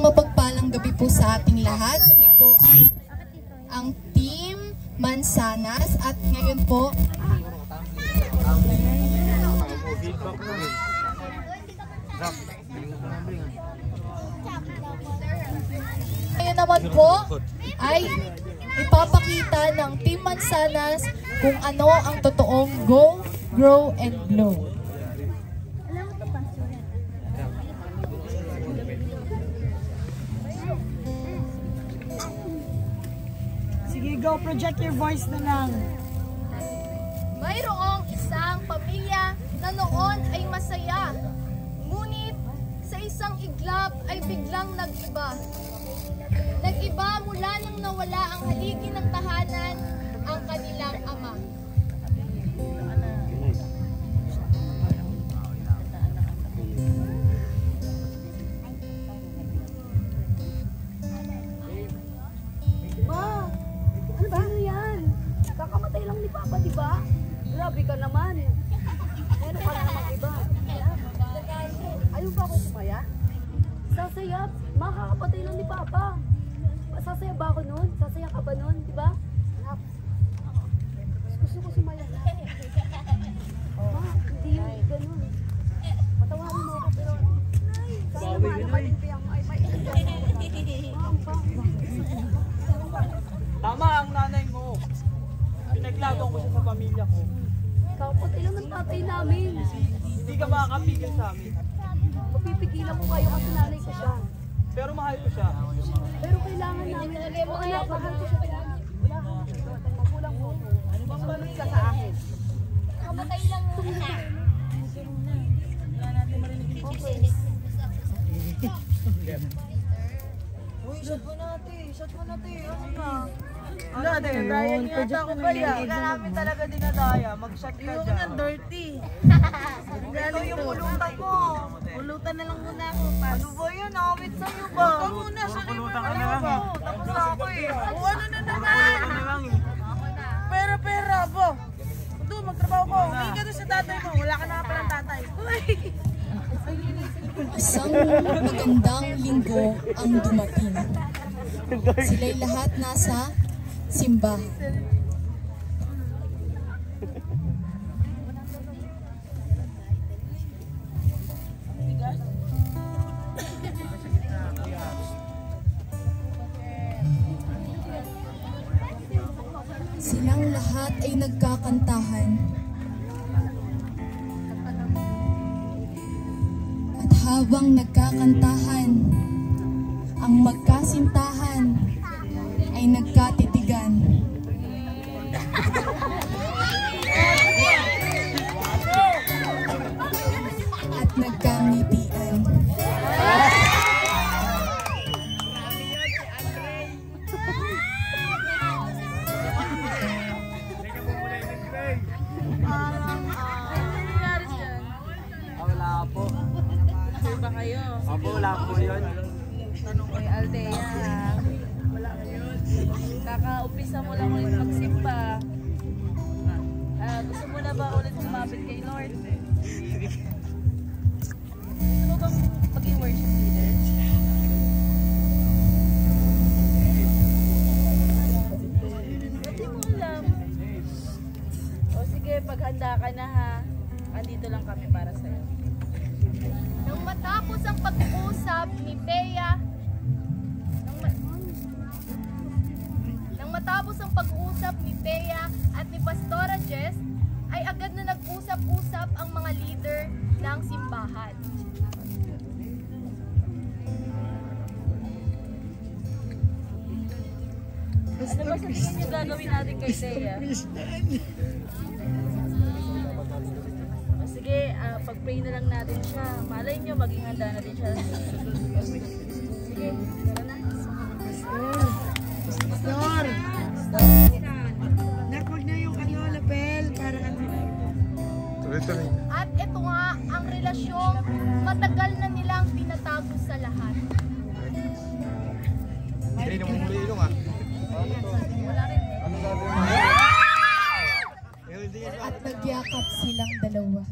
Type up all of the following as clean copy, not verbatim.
mapagpalang gabi po sa ating lahat. Kami po ang Team Mansanas at ngayon po ngayon naman po ay ipapakita ng Team Mansanas kung ano ang totoong Go, Grow, and Glow. Sige, go. Project your voice na lang. Mayroong isang pamilya na noon ay masaya. Ngunit sa isang iglap ay biglang nag-iba. Nag-iba mula nang nawala ang haligi ng tahanan ang kanilang ama. Ma, ano ba? Ano yan? Kakamatay lang ni Papa, di ba? Grabe ka naman. Ano ka naman iba? Ayaw ba ako sumaya? Sasaya? Ma, kakapatay lang ni Papa. Sasaya ba ako nun? Sasaya ka ba nun? Di ba? Gusto ko sumaya na. Ma, hindi yun ganun. Patawarin mo ako pero sana malimpiang ay Tama ang nanay mo. Pinaglaban ko siya sa pamilya ko. kakapatay lang ng tatay namin. Hindi ka makakapigil sa amin. Mapipigilan ko kayo kasi nanay ko siya. Pero mahal ko siya. Pero kailangan namin. O anak, mahal ko siya. Wala ka. Magulang mo. Sumunod ka sa akin. Kamatay lang na. Uy, shot mo natin. Shot mo natin. Ano na? Wala din. Daya niya ako ba yan? Hindi ka namin talaga dinadaya. Mag-shot ka dyan. Ayoko na dirty. Ito yung pulutan ko. Pulutan na lang muna ako. Ano ba yun? Awit sa'yo ba? Ikaw muna. Pulutan ka na lang. Tapos na ako eh. O ano na naman? Pera po. Doon, magtrabaho ko. Humingi ka doon sa tatay mo. Wala ka na palang tatay. Isang magandang linggo ang dumating. Sila'y lahat nasa simbahan. Silang lahat ay nagkakantahan. At habang nagkakantahan, ang magkasintahan ay nagkatitigan. At nagkamitian. Wala po. Sure ba kayo? Apo, wala po yun. Tanong ko yung Aldea. Kaka-umpisa mo lang ulit magsimba. Gusto mo na ba ulit sumabit kay Lord? Gusto mo bang maging worship leader? Hindi mo alam. O sige, paghanda ka na ha. Andito lang kami para sa'yo. Nang matapos ang pag-uusap ni Bea, nang matapos ang pag-uusap ni Bea at ni Pastora Jess, ay agad na nag-usap-usap ang mga leader ng simbahan. Ano ba sa tingin niyo gagawin natin kay Bea? O sige, pag-pray na lang natin siya. Malay niyo, maging handa na din siya. Sige, tara na. Pastor! Nakwag na yung lapel para tuloy-tuloy. At ito nga ang relasyong matagal na nilang tinatago sa lahat. Hindi naman muli ilong ah. Wala rin. At nagyakap silang dalawa.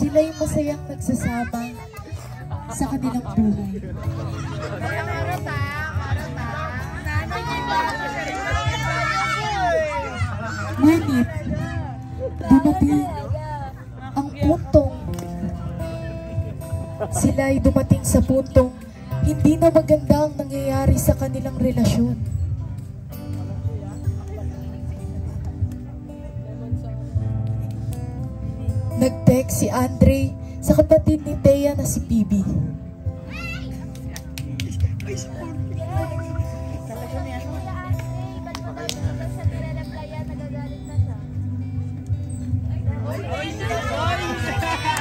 sila'y masayang nagsasama sa kanilang buhay. Ngunit, dumating ang puntong sila'y dumating sa puntong hindi na maganda ang nangyayari sa kanilang relasyon. Nag-text si Andre sa kapatid ni Thea na si Bibi.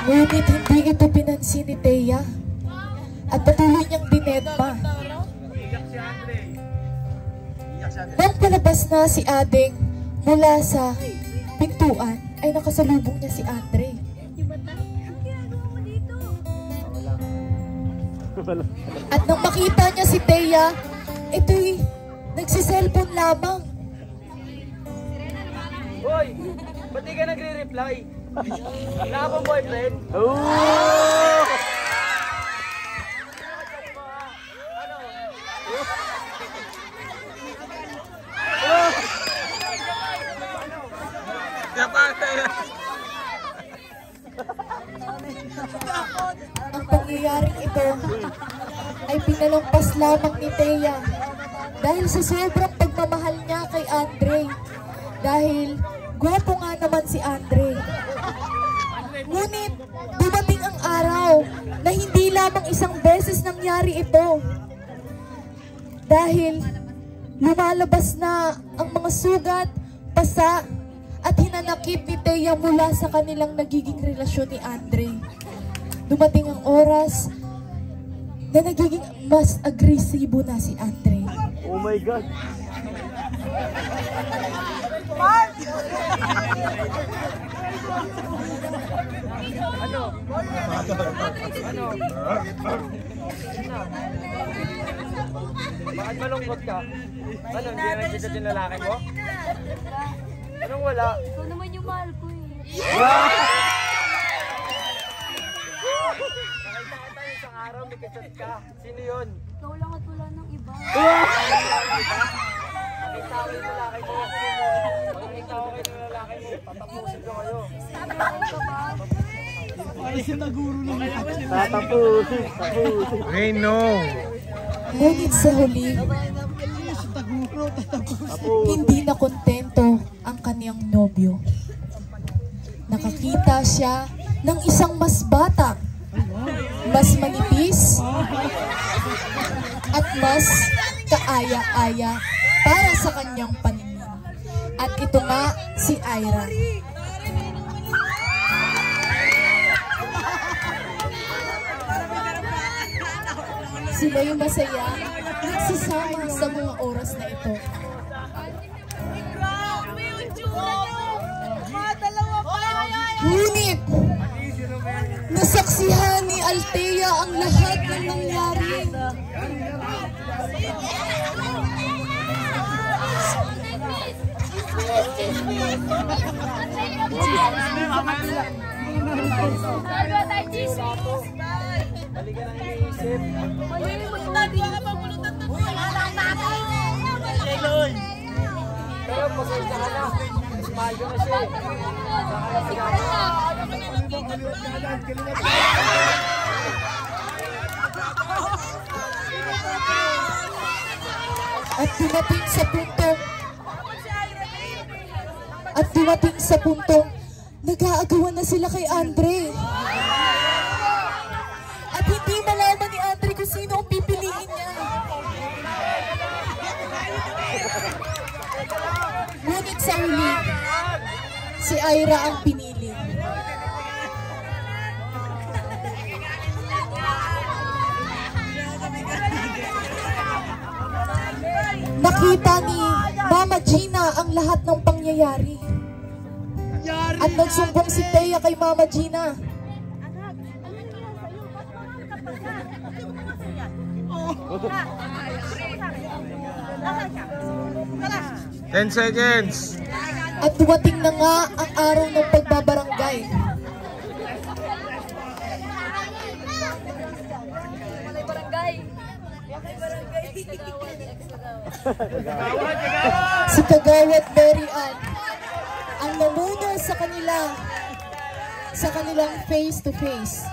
Ngunit hindi ito pinansin ni Thea at patuloy niyang dinedma. Nang palabas na si Ading mula sa pintuan, ay nakasalubong niya si Andre. At nang makita niya si Thea, ito'y nagsiselfon lamang. Hoy! Ba't di ka nagre-reply? Wala ka bang boyfriend? Ang pangyayaring ito ay pinalampas lamang ni Thea dahil sa sobrang pagmamahal niya kay Andre. Dahil gwapo nga naman si Andre. Ngunit dumating ang araw na hindi lamang isang beses nangyari ito. Dahil lumalabas na ang mga sugat, pasa, at hinanakit ni Thea mula sa kanilang nagiging relasyon ni Andre. Dumating ang oras na nagiging mas agresibo na si Andre. Oh my God! Ano? Bakit malungkot ka? Ano, hindi na nagkita yung lalaki mo? Anong wala? Ikaw naman yung mahal ko eh. Nakita ka tayo isang araw, may kachat ka. Sino yun? Ikaw lang at wala ng iba. Nakita ko yung lalaki mo. Nakita ko kayo ng lalaki mo. Tatapusin ko kayo. Tatapusin. Hey, no. Ngunit sa huli, hindi na kontento ang kaniyang nobyo. Nakakita siya ng isang mas bata, mas manipis, at mas kaaya-aya para sa kanyang paningin. At ito nga si Ira. Sila yung masaya, nagsasama sa mga oras na ito. Ngunit, nasaksihan ni Althea ang lahat ng nangyari. Halika nang iniisip. Pero pasensya ka na. Smile ko na siya. At dumating sa puntong nag-aagawan na sila kay Andre. At hindi malaman ni Andre kung sino ang pipiliin niya. Ngunit sa huli, si Ira ang pinili. Nakita ni Mama Gina ang lahat ng pangyayari. At nagsumbong si Thea kay Mama Gina. 10 seconds. At dumating na nga ang araw ng pagbabarangay. Si Kagawad Mary Ann ang namuno sa kanilang face to face.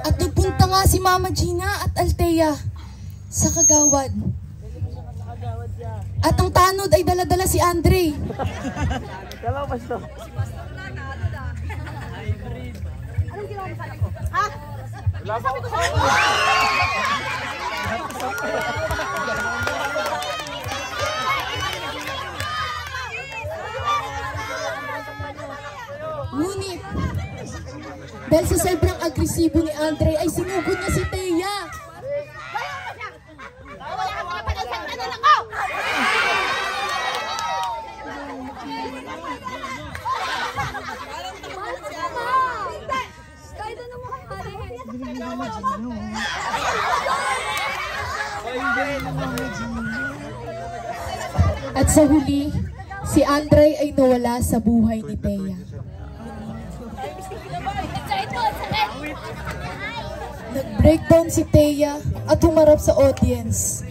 At nagpunta nga si Mama Gina at Althea sa Kagawad. At ang tanod ay dala-dala si Andre. Kala ba ito? Anong ginawa mo sa anak ko? Ha? Sabi ko sa'yo! Ngunit, dahil sa sobrang agresibo ni Andre, ay sinugod niya si Thea. At sa huli, si Andre ay nawala sa buhay ni Thea. Nag-breakdown si Thea at humarap sa audience.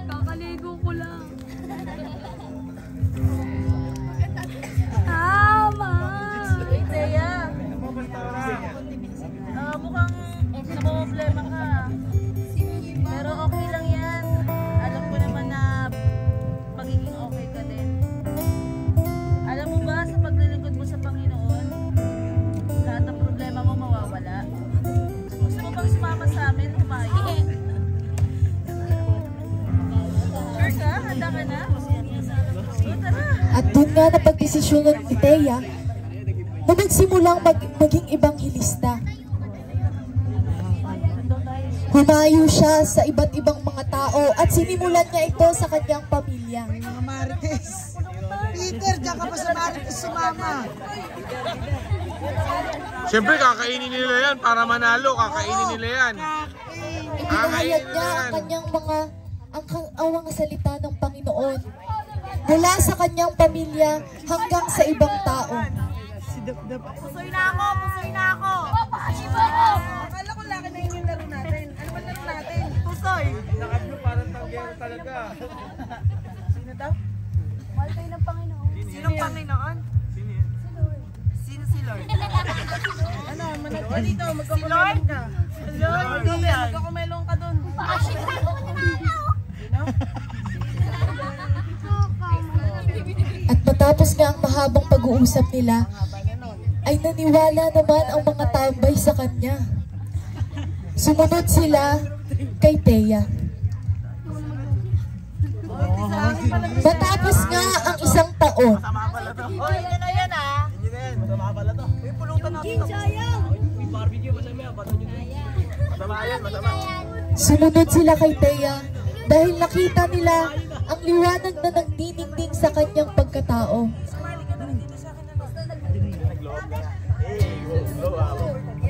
Kakaligo ko lang. Tama! Hey, Thea. Mukhang problema ka. Pero okay lang yan. Alam ko naman na magiging okay ka din. Alam mo ba, sa paglilingkod mo sa Panginoon, lahat ng problema mo mawawala. Gusto mo bang sumama sa amin, tumayo? Sure ka? Handa ka na? So, tara. At doon nga napagdesisyonan ni Thea na magsimulang maging ibanghilista. Humayo siya sa iba't ibang mga tao at sinimulan niya ito sa kanyang pamilya. Mga Marites. Peter, diyan ka pa sa Marites sumama. Siyempre, kakainin nila yan para manalo. Kakainin nila yan. Ipinahayag niya ang kanyang mga salita ng Panginoon mula sa kanyang pamilya hanggang sa ibang tao. Pusoy na ako! Pusoy na ako! Akala ko laki na yun yung laro natin. Ano ba laro natin? Pusoy! Nakablo parang tanggero talaga. Sino daw? Mahal kayo ng Panginoon. Sinong Panginoon? Sino si Lord? Ano, manat ka dito, magkakumelong ka. Lord, magkakumelong ka dun. At matapos nga ang mahabang pag-uusap nila, ay naniwala naman ang mga tambay sa kanya. Sumunod sila kay Thea. Matapos nga ang isang taon, Hoy, yan na yan ah! Hindi na yan, masama pala to. Uy, pulutan natin to. May barbecue, masama yan. Bato nyo na yan. Masama yan, masama. sumunod sila kay Thea dahil nakita nila ang liwanag na nagdiningning sa kanyang pagkatao.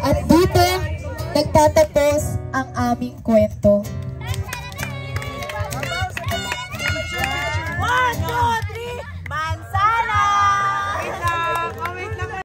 At dito, nagtatapos ang aming kwento.